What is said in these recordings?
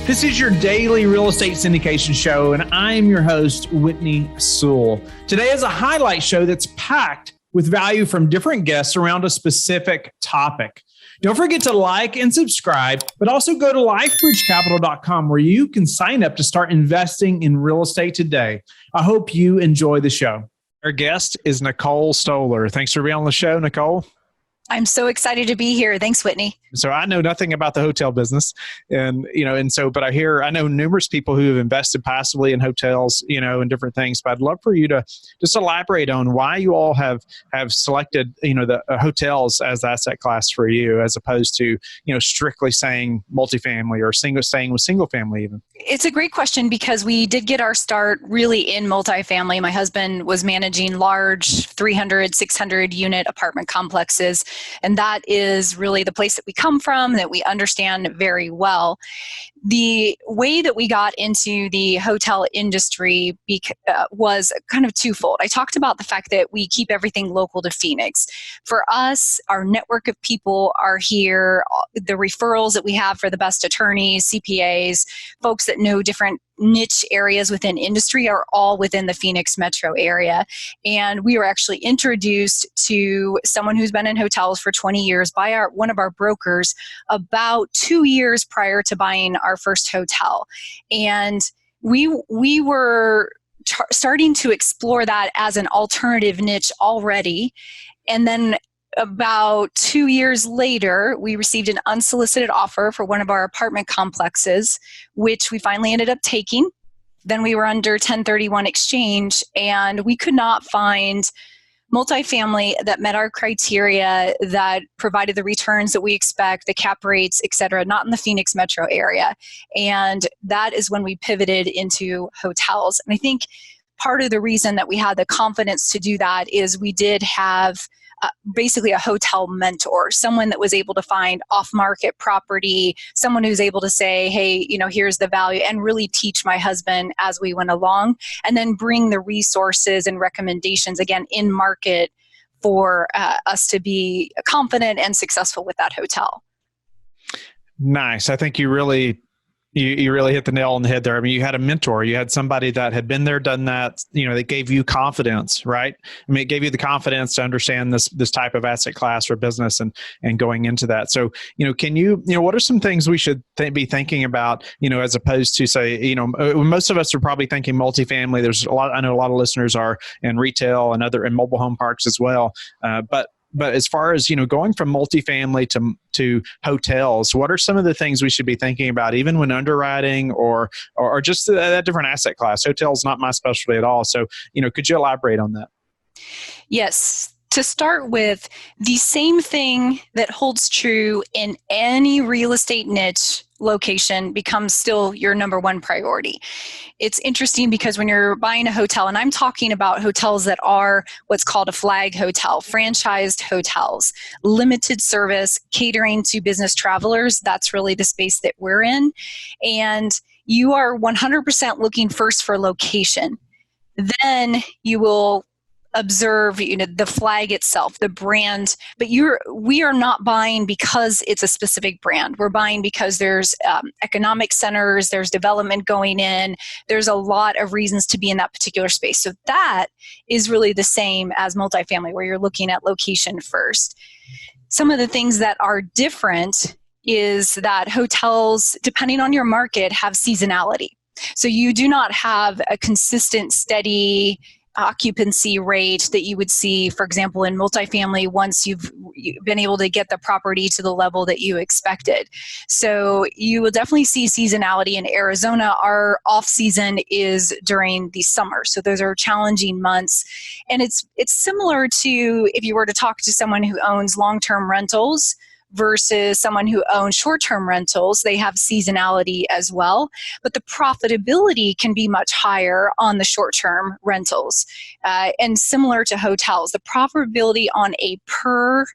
This is your daily real estate syndication show, and I'm your host, Whitney Sewell. Today is a highlight show that's packed with value from different guests around a specific topic. Don't forget to like and subscribe, but also go to lifebridgecapital.com where you can sign up to start investing in real estate today. I hope you enjoy the show. Our guest is Nichole Stohler. Thanks for being on the show, Nicole. I'm so excited to be here. Thanks, Whitney. So I know nothing about the hotel business, but I know numerous people who have invested passively in hotels, and different things. But I'd love for you to just elaborate on why you all have selected, the hotels as the asset class for you, as opposed to, strictly saying multifamily or staying with single family even. It's a great question because we did get our start really in multifamily. My husband was managing large 300, 600 unit apartment complexes. And that is really the place that we come from, that we understand very well. The way that we got into the hotel industry was kind of twofold. I talked about the fact that we keep everything local to Phoenix. For us, our network of people are here. The referrals that we have for the best attorneys, CPAs, folks that know different niche areas within industry are all within the Phoenix metro area. And we were actually introduced to someone who's been in hotels for 20 years by one of our brokers about 2 years prior to buying our first hotel. And we were starting to explore that as an alternative niche already. And then about 2 years later, we received an unsolicited offer for one of our apartment complexes, which we finally ended up taking. Then we were under 1031 exchange, and we could not find multifamily that met our criteria, that provided the returns that we expect, the cap rates, et cetera, not in the Phoenix metro area. And that is when we pivoted into hotels. And I think part of the reason that we had the confidence to do that is we did have basically a hotel mentor, someone that was able to find off-market property, someone who's able to say, hey, here's the value, and really teach my husband as we went along, and then bring the resources and recommendations, again, in market for us to be confident and successful with that hotel. Nice. I think you really hit the nail on the head there. I mean, you had a mentor, you had somebody that had been there, done that, that gave you confidence, right? I mean, it gave you the confidence to understand this type of asset class or business and going into that. So, can you, what are some things we should be thinking about, as opposed to say, most of us are probably thinking multifamily. I know a lot of listeners are in retail and in mobile home parks as well. But as far as, going from multifamily to hotels, what are some of the things we should be thinking about, even when underwriting or just a different asset class? Hotels not my specialty at all. So, could you elaborate on that? Yes. To start with, the same thing that holds true in any real estate niche location becomes still your number one priority. It's interesting because when you're buying a hotel, and I'm talking about hotels that are what's called a flag hotel, franchised hotels, limited service, catering to business travelers, that's really the space that we're in. And you are 100% looking first for location. Then you will observe, the flag itself, the brand, but we are not buying because it's a specific brand. We're buying because there's economic centers, there's development going in, there's a lot of reasons to be in that particular space. So that is really the same as multifamily, where you're looking at location first. Some of the things that are different is that hotels, depending on your market, have seasonality. So you do not have a consistent, steady occupancy rate that you would see, for example, in multifamily once you've been able to get the property to the level that you expected. So you will definitely see seasonality in Arizona. Our off season is during the summer. So those are challenging months. And it's similar to if you were to talk to someone who owns long-term rentals versus someone who owns short-term rentals. They have seasonality as well, but the profitability can be much higher on the short-term rentals. And similar to hotels, the profitability on a per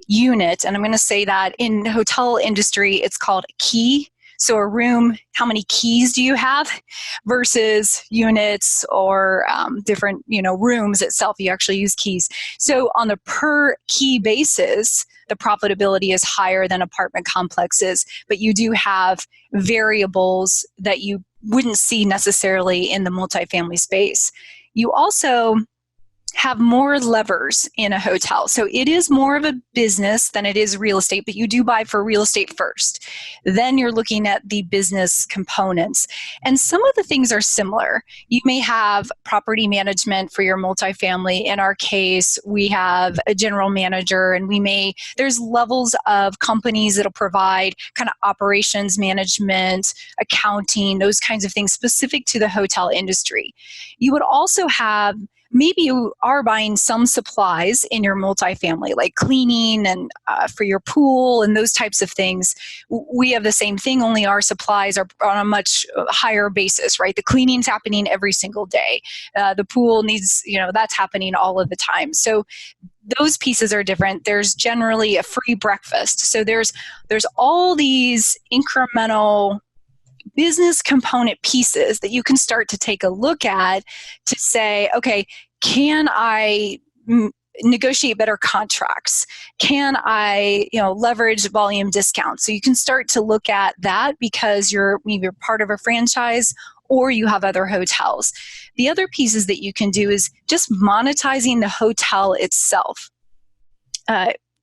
unit, and I'm going to say that in the hotel industry, it's called key. So a room, how many keys do you have versus units or different, rooms itself. You actually use keys. So on the per key basis, the profitability is higher than apartment complexes, but you do have variables that you wouldn't see necessarily in the multifamily space. You also have more levers in a hotel. So it is more of a business than it is real estate, but you do buy for real estate first. Then you're looking at the business components. And some of the things are similar. You may have property management for your multifamily. In our case, we have a general manager, and there's levels of companies that'll provide kind of operations management, accounting, those kinds of things specific to the hotel industry. You would also have, maybe you are buying some supplies in your multifamily, like cleaning and for your pool and those types of things. We have the same thing, only our supplies are on a much higher basis, right? The cleaning's happening every single day. The pool needs, that's happening all of the time. So those pieces are different. There's generally a free breakfast. So there's all these incremental business component pieces that you can start to take a look at to say, okay, can I negotiate better contracts? Can I, leverage volume discounts? So you can start to look at that because you're maybe part of a franchise or you have other hotels. The other pieces that you can do is just monetizing the hotel itself.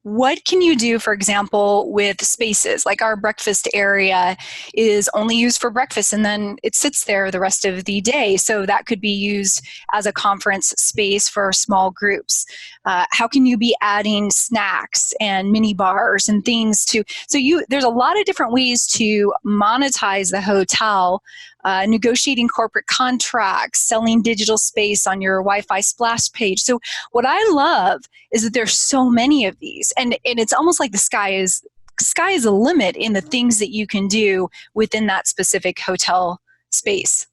What can you do, for example, with spaces? Like our breakfast area is only used for breakfast and then it sits there the rest of the day. So that could be used as a conference space for small groups. How can you be adding snacks and mini bars and things there's a lot of different ways to monetize the hotel. Negotiating corporate contracts, selling digital space on your Wi-Fi splash page. So what I love is that there's so many of these, and it's almost like the sky is the limit in the things that you can do within that specific hotel space.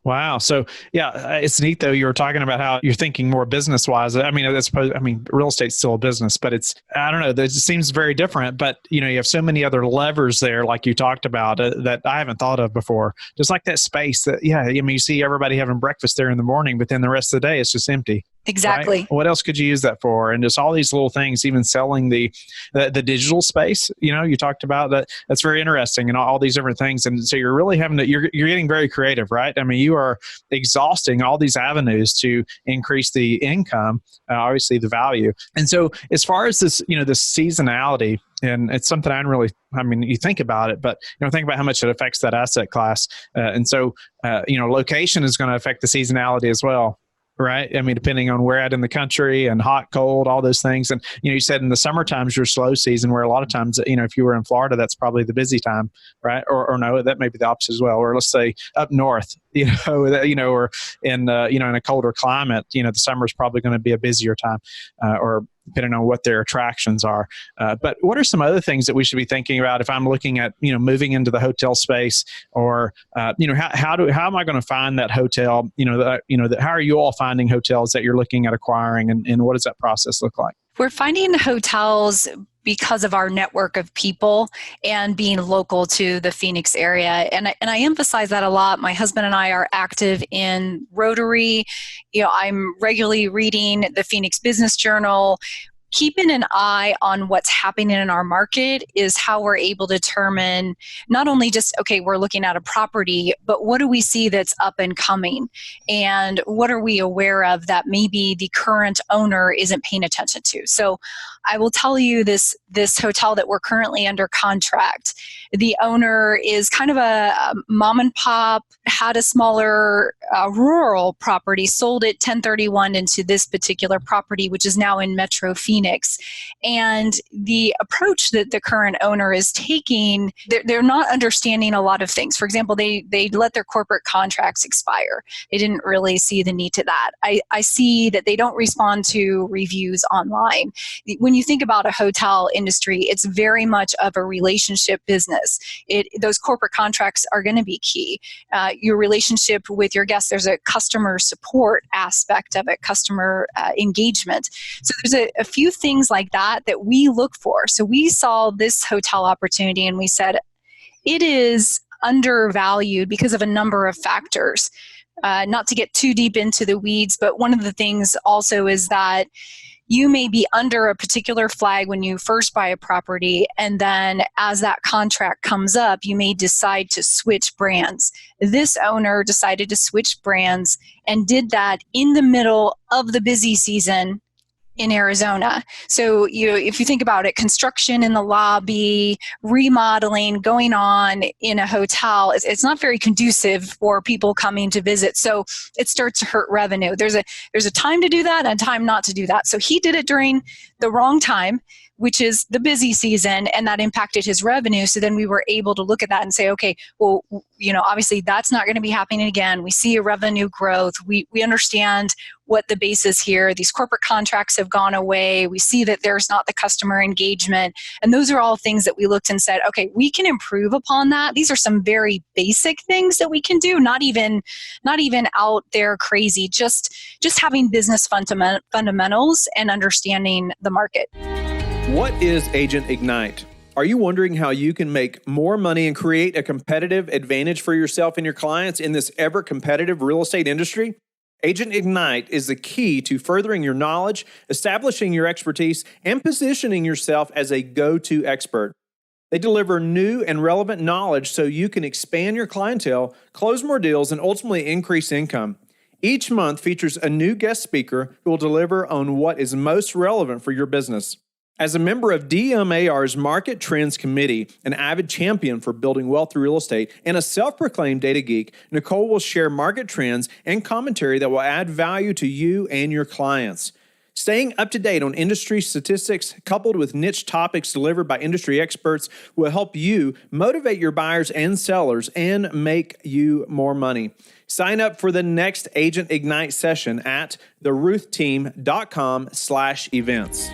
Wow. So yeah, it's neat though. You were talking about how you're thinking more business wise. Real estate's still a business, but I don't know, it seems very different, but you have so many other levers there, like you talked about, that I haven't thought of before. Just like that space that, you see everybody having breakfast there in the morning, but then the rest of the day it's just empty. Exactly. Right? What else could you use that for? And just all these little things, even selling the digital space, you talked about that. That's very interesting, and all these different things. And so you're really you're getting very creative, right? I mean, you are exhausting all these avenues to increase the income, obviously the value. And so as far as this, this seasonality, and it's something you think about it, but think about how much it affects that asset class. And so, location is going to affect the seasonality as well. Right. I mean, depending on where at in the country and hot, cold, all those things. And, you said in the summer times, your slow season, where a lot of times, if you were in Florida, that's probably the busy time. Right. Or no, that may be the opposite as well. Or let's say up north, or in, in a colder climate, the summer is probably going to be a busier time, or depending on what their attractions are. But what are some other things that we should be thinking about if I'm looking at, moving into the hotel space, or, how am I going to find that hotel? How are you all finding hotels that you're looking at acquiring, and what does that process look like? We're finding hotels because of our network of people and being local to the Phoenix area. And I emphasize that a lot. My husband and I are active in Rotary. I'm regularly reading the Phoenix Business Journal. Keeping an eye on what's happening in our market is how we're able to determine not only just, okay, we're looking at a property, but what do we see that's up and coming? And what are we aware of that maybe the current owner isn't paying attention to? So I will tell you this hotel that we're currently under contract, the owner is kind of a mom and pop, had a smaller rural property, sold it 1031 into this particular property, which is now in Metro Phoenix. And the approach that the current owner is taking, they're not understanding a lot of things. For example, they let their corporate contracts expire. They didn't really see the need to that. I see that they don't respond to reviews online. When you think about a hotel industry, it's very much of a relationship business. Those corporate contracts are going to be key. Your relationship with your guests, there's a customer support aspect of it, customer engagement. So there's a few things like that we look for. So we saw this hotel opportunity and we said, it is undervalued because of a number of factors. Not to get too deep into the weeds, but one of the things also is that you may be under a particular flag when you first buy a property, and then as that contract comes up, you may decide to switch brands. This owner decided to switch brands and did that in the middle of the busy season in Arizona. So if you think about it, construction in the lobby, remodeling going on in a hotel, it's not very conducive for people coming to visit. So it starts to hurt revenue. There's a time to do that and a time not to do that. So he did it during the wrong time, which is the busy season, and that impacted his revenue. So then we were able to look at that and say, okay, well, obviously that's not going to be happening again. We see a revenue growth. We understand what the base is here. These corporate contracts have gone away. We see that there's not the customer engagement. And those are all things that we looked and said, okay, we can improve upon that. These are some very basic things that we can do, not even out there crazy, just having business fundamentals and understanding the market. What is Agent Ignite? Are you wondering how you can make more money and create a competitive advantage for yourself and your clients in this ever-competitive real estate industry? Agent Ignite is the key to furthering your knowledge, establishing your expertise, and positioning yourself as a go-to expert. They deliver new and relevant knowledge so you can expand your clientele, close more deals, and ultimately increase income. Each month features a new guest speaker who will deliver on what is most relevant for your business. As a member of DMAR's Market Trends Committee, an avid champion for building wealth through real estate, and a self-proclaimed data geek, Nicole will share market trends and commentary that will add value to you and your clients. Staying up to date on industry statistics, coupled with niche topics delivered by industry experts, will help you motivate your buyers and sellers and make you more money. Sign up for the next Agent Ignite session at theruthteam.com/events.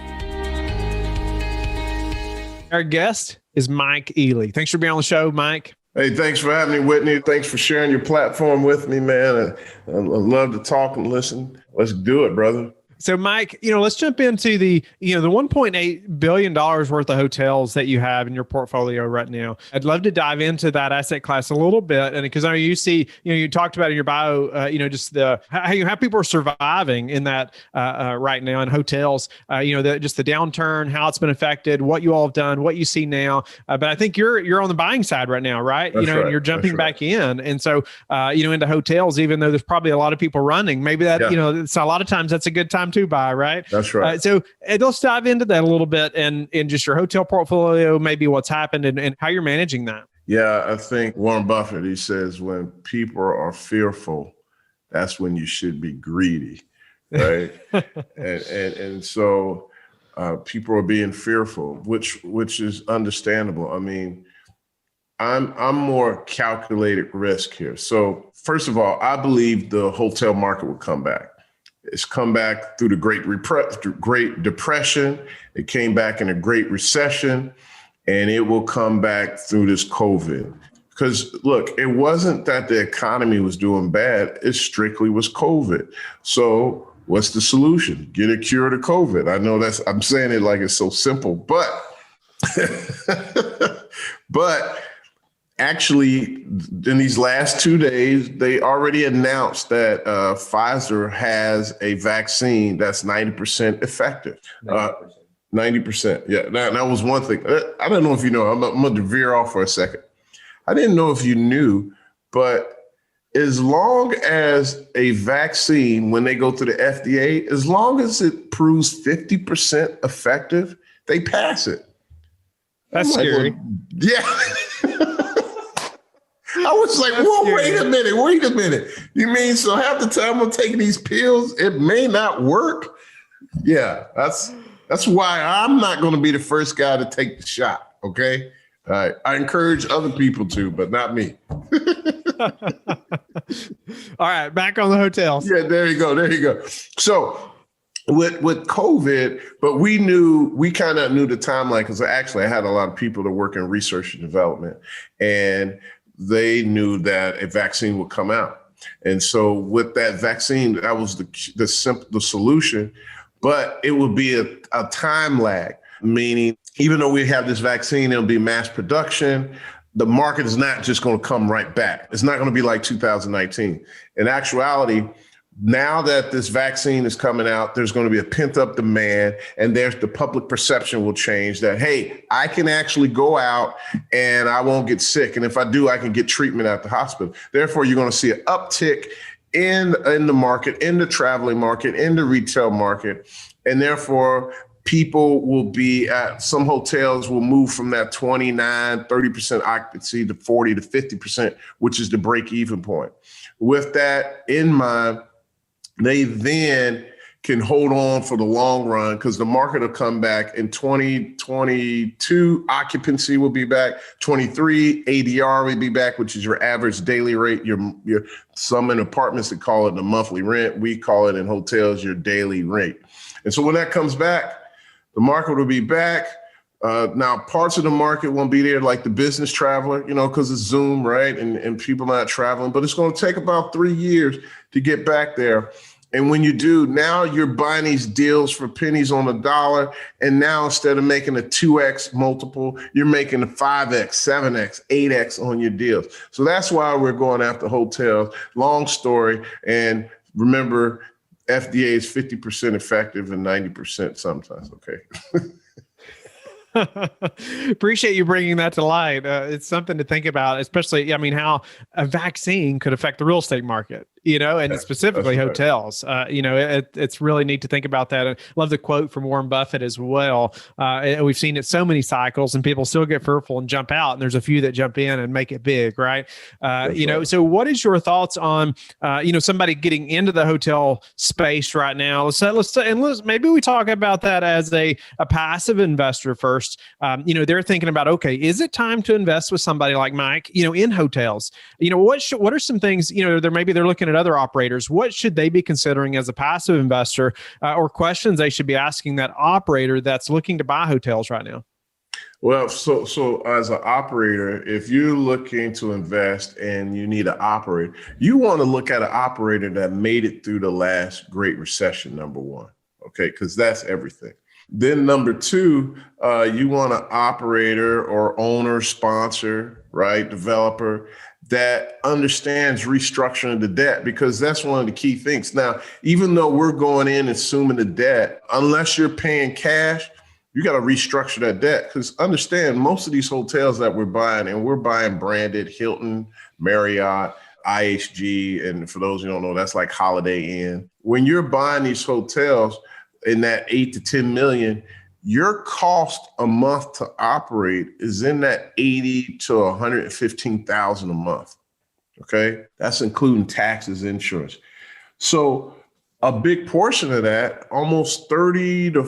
Our guest is Mike Ealy. Thanks for being on the show, Mike. Hey, thanks for having me, Whitney. Thanks for sharing your platform with me, man. I love to talk and listen. Let's do it, brother. So, Mike, let's jump into the $1.8 billion worth of hotels that you have in your portfolio right now. I'd love to dive into that asset class a little bit. And because I know you see, you talked about in your bio, just how people are surviving in that right now in hotels, just the downturn, how it's been affected, what you all have done, what you see now. But I think you're on the buying side right now, right? That's right. And you're jumping back in. And so, into hotels, even though there's probably a lot of people running, maybe that, it's a lot of times that's a good time to buy, right? That's right. So let's dive into that a little bit and in just your hotel portfolio, maybe what's happened and how you're managing that. Yeah, I think Warren Buffett, he says, when people are fearful, that's when you should be greedy, right? and so people are being fearful, which is understandable. I mean, I'm more calculated risk here. So first of all, I believe the hotel market will come back. It's come back through the Great Depression. It came back in a Great Recession, and it will come back through this COVID. Because look, it wasn't that the economy was doing bad. It strictly was COVID. So what's the solution? Get a cure to COVID. I know I'm saying it like it's so simple, but actually, in these last 2 days, they already announced that Pfizer has a vaccine that's 90% effective. 90%. Yeah, that was one thing. I don't know if you know. I'm going to veer off for a second. I didn't know if you knew, but as long as a vaccine, when they go to the FDA, as long as it proves 50% effective, they pass it. That's scary. Well, yeah. I was like, whoa, wait a minute. You mean, so half the time I'm taking these pills, it may not work? Yeah, that's why I'm not going to be the first guy to take the shot, okay? All right. I encourage other people to, but not me. All right, back on the hotels. Yeah, there you go. So with COVID, but we kind of knew the timeline because actually I had a lot of people that work in research and development, and they knew that a vaccine would come out. And so with that vaccine, that was the solution, but it would be a time lag, meaning even though we have this vaccine, it'll be mass production. the market is not just going to come right back. It's not going to be like 2019. In actuality, now that this vaccine is coming out, there's going to be a pent up demand, and there's the public perception will change that, hey, I can actually go out and I won't get sick. And if I do, I can get treatment at the hospital. Therefore, you're going to see an uptick in the market, in the traveling market, in the retail market. And therefore, people will be at some hotels will move from that 29, 30% occupancy to 40 to 50%, which is the break even point. With that in mind, they then can hold on for the long run because the market will come back in 2022. Occupancy will be back. 23 ADR will be back, which is your average daily rate. Your some in apartments that call it the monthly rent. We call it in hotels your daily rate. And so when that comes back, the market will be back. Now, parts of the market won't be there, like the business traveler, because it's Zoom, right? And people not traveling, but it's going to take about 3 years to get back there. And when you do, now you're buying these deals for pennies on the dollar. And now instead of making a 2X multiple, you're making a 5X, 7X, 8X on your deals. So that's why we're going after hotels. Long story. And remember, FDA is 50% effective and 90% sometimes. Okay. Appreciate you bringing that to light. It's something to think about, especially, how a vaccine could affect the real estate market, and specifically right. hotels. It's really neat to think about that. I love the quote from Warren Buffett as well. We've seen it so many cycles and people still get fearful and jump out. And there's a few that jump in and make it big, right? Right. So what is your thoughts on, somebody getting into the hotel space right now? Let's maybe we talk about that as a passive investor first. They're thinking about, okay, is it time to invest with somebody like Mike, in hotels? What are some things, they're looking at other operators. What should they be considering as a passive investor, or questions they should be asking that operator that's looking to buy hotels right now? Well, so as an operator, if you're looking to invest and you need an operator, you want to look at an operator that made it through the last Great Recession, number one, okay, because that's everything. Then number two, you want an operator or owner, sponsor, right, developer that understands restructuring the debt, because that's one of the key things. Now, even though we're going in assuming the debt, unless you're paying cash, you got to restructure that debt, because understand most of these hotels that we're buying, and we're buying branded Hilton, Marriott, IHG, and for those who don't know, that's like Holiday Inn. When you're buying these hotels in that 8 to 10 million, your cost a month to operate is in that 80 to 115,000 a month. Okay, that's including taxes, insurance. So a big portion of that, almost 30 to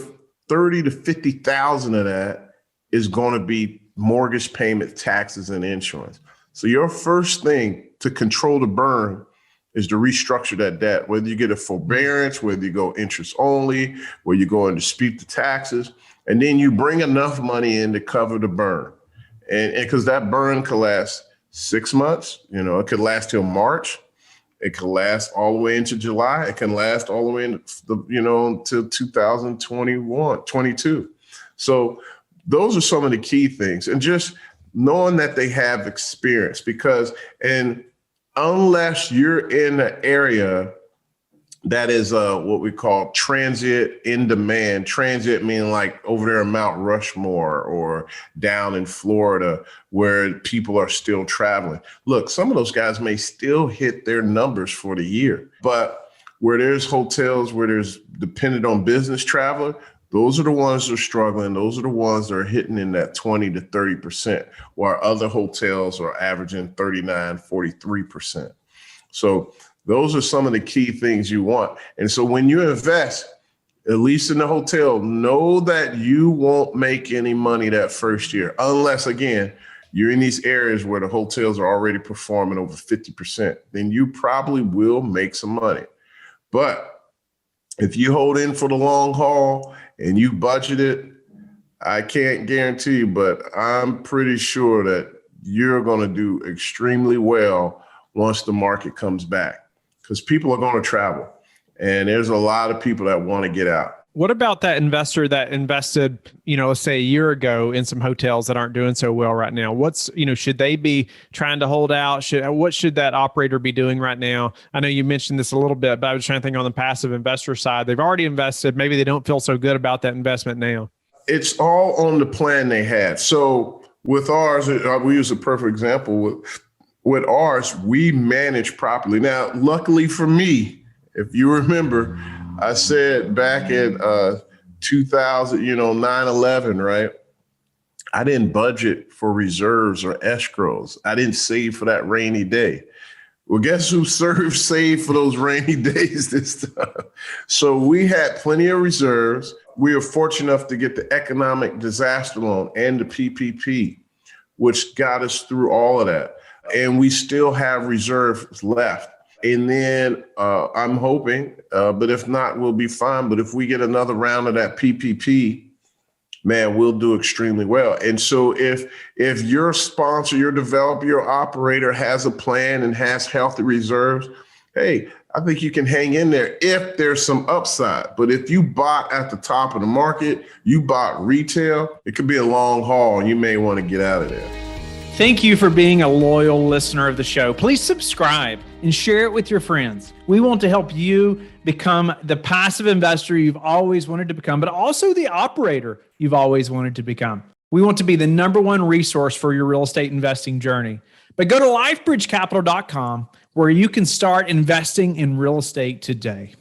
50,000 of that is going to be mortgage payment, taxes, and insurance. So your first thing to control the burn is to restructure that debt, whether you get a forbearance, whether you go interest only, whether you go and dispute the taxes, and then you bring enough money in to cover the burn. And because that burn could last 6 months, it could last till March. It could last all the way into July. It can last all the way until 2021, 22. So those are some of the key things. And just knowing that they have experience, because, unless you're in an area that is what we call transient in demand. Transient meaning like over there in Mount Rushmore or down in Florida where people are still traveling. Look, some of those guys may still hit their numbers for the year, but where there's hotels where there's dependent on business traveler, those are the ones that are struggling. Those are the ones that are hitting in that 20 to 30%, while other hotels are averaging 39, 43%. So those are some of the key things you want. And so when you invest, at least in the hotel, know that you won't make any money that first year, unless, again, you're in these areas where the hotels are already performing over 50%. Then you probably will make some money. But if you hold in for the long haul and you budget it, I can't guarantee you, but I'm pretty sure that you're going to do extremely well once the market comes back, because people are going to travel. And there's a lot of people that want to get out. What about that investor that invested, let's say a year ago in some hotels that aren't doing so well right now? Should they be trying to hold out? What should that operator be doing right now? I know you mentioned this a little bit, but I was trying to think on the passive investor side. They've already invested. Maybe they don't feel so good about that investment now. It's all on the plan they had. So with ours, we use a perfect example. With ours, we manage properly. Now, luckily for me, if you remember, I said back in 2000, 9/11, right? I didn't budget for reserves or escrows. I didn't save for that rainy day. Well, guess who saved for those rainy days this time? So we had plenty of reserves. We were fortunate enough to get the economic disaster loan and the PPP, which got us through all of that. And we still have reserves left. And then I'm hoping, but if not, we'll be fine. But if we get another round of that PPP, man, we'll do extremely well. And so if your sponsor, your developer, your operator has a plan and has healthy reserves, hey, I think you can hang in there if there's some upside. But if you bought at the top of the market, you bought retail, it could be a long haul and you may want to get out of there. Thank you for being a loyal listener of the show. Please subscribe and share it with your friends. We want to help you become the passive investor you've always wanted to become, but also the operator you've always wanted to become. We want to be the number one resource for your real estate investing journey. But go to lifebridgecapital.com where you can start investing in real estate today.